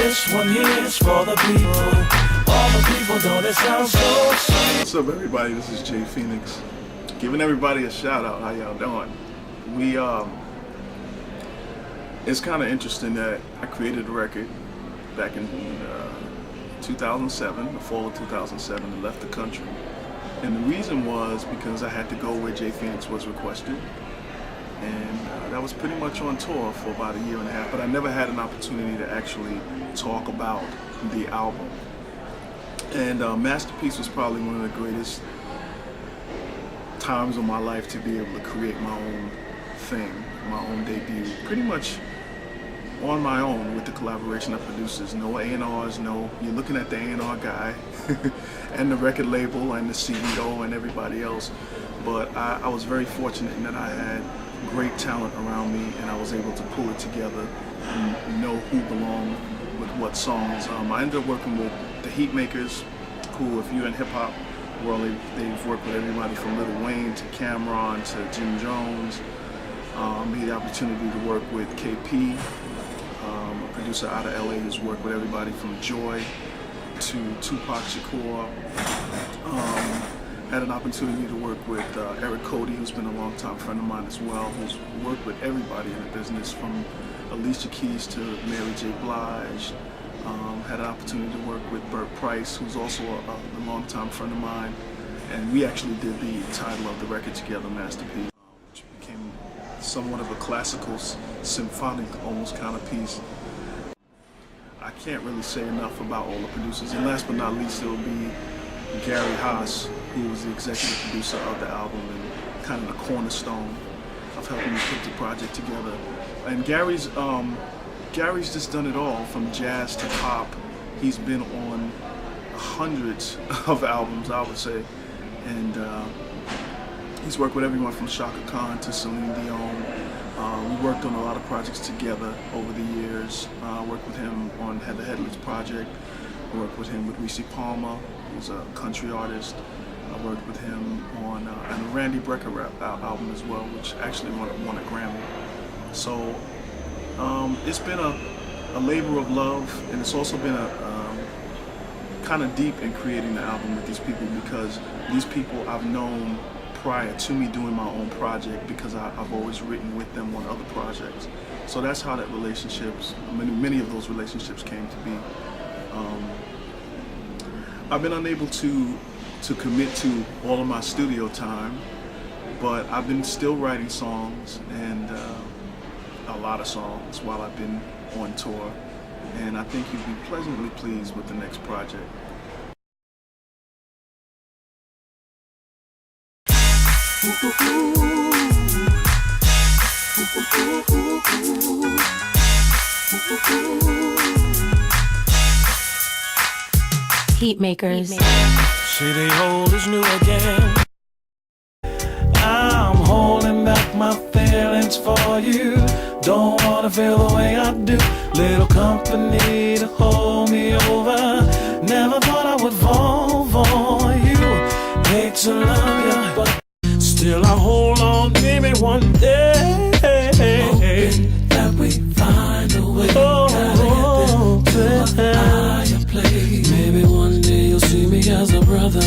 This one here's for the people. All the people, don't it sound so sweet? What's up, everybody? This is Jay Phoenix. Giving everybody a shout out. How y'all doing? It's kind of interesting that I created a record back in 2007, the fall of 2007, and left the country. And the reason was because I had to go where Jay Phoenix was requested. And that was pretty much on tour for about a year and a half, but I never had an opportunity to actually talk about the album. And Masterpiece was probably one of the greatest times of my life to be able to create my own thing, my own debut, pretty much on my own with the collaboration of producers. No A&Rs, you're looking at the A&R guy and the record label and the CEO and everybody else. But I was very fortunate in that I had great talent around me, and I was able to pull it together and know who belonged with what songs. I ended up working with the Heatmakers, who, if you're in hip-hop world, they've worked with everybody from Lil Wayne to Cameron to Jim Jones. Had the opportunity to work with KP, a producer out of LA who's worked with everybody from Joy to Tupac Shakur. Had an opportunity to work with Eric Cody, who's been a longtime friend of mine as well, who's worked with everybody in the business, from Alicia Keys to Mary J. Blige. Had an opportunity to work with Bert Price, who's also a longtime friend of mine, and we actually did the title of the record together, Masterpiece, which became somewhat of a classical, symphonic almost kind of piece. I can't really say enough about all the producers, and last but not least, it will be Gary Haas, who was the executive producer of the album and kind of the cornerstone of helping me put the project together. And Gary's just done it all, from jazz to pop. He's been on hundreds of albums, I would say, and he's worked with everyone from Chaka Khan to Celine Dion. We worked on a lot of projects together over the years. Worked with him on Heather Headley's project. I worked with him with Reese Palmer, who's a country artist. I worked with him on a Randy Brecker album as well, which actually won a Grammy. So it's been a labor of love, and it's also been a kind of deep in creating the album with these people, because these people I've known prior to me doing my own project, because I've always written with them on other projects. So that's how that many of those relationships came to be. I've been unable to commit to all of my studio time, but I've been still writing songs, and a lot of songs, while I've been on tour, and I think you'll be pleasantly pleased with the next project. Heatmakers. City Hall is new again. I'm holding back my feelings for you. Don't wanna feel the way I do. Little company to hold me over. Never thought I would fall for you. Hate to love you, but still I hold on. Maybe one day, hoping that we find a way. Gotta get this to a higher place. Maybe one day you'll see me as a brother,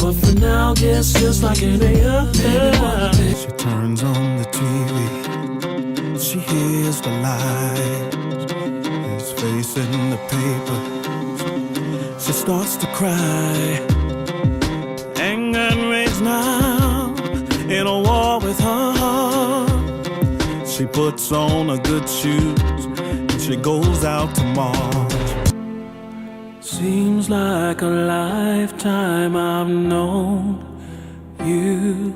but for now, guess just like any other. She turns on the TV, she hears the lights, his face in the paper. She starts to cry. Anger and rage now, in a war with her heart. She puts on her good shoes and she goes out to Mars. Seems like a lifetime I've known you.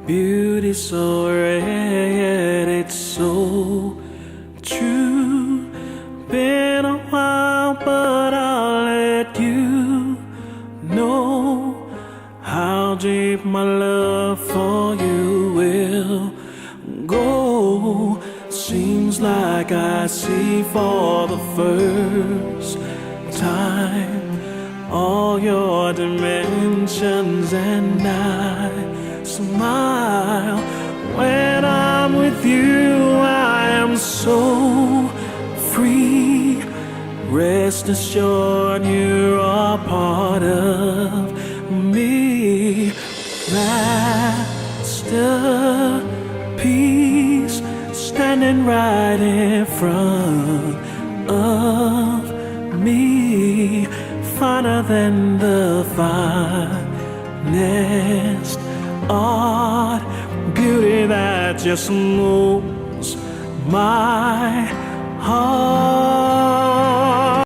Beauty so rare, it's so true. Been a while, but I'll let you know how deep my love for you will go. Seems like I see for the first time all your dimensions, and I smile when I'm with you. I am so free. Rest assured you're a part of me. Masterpiece, standing right in front of me. Finer than the finest art. Beauty that just moves my heart.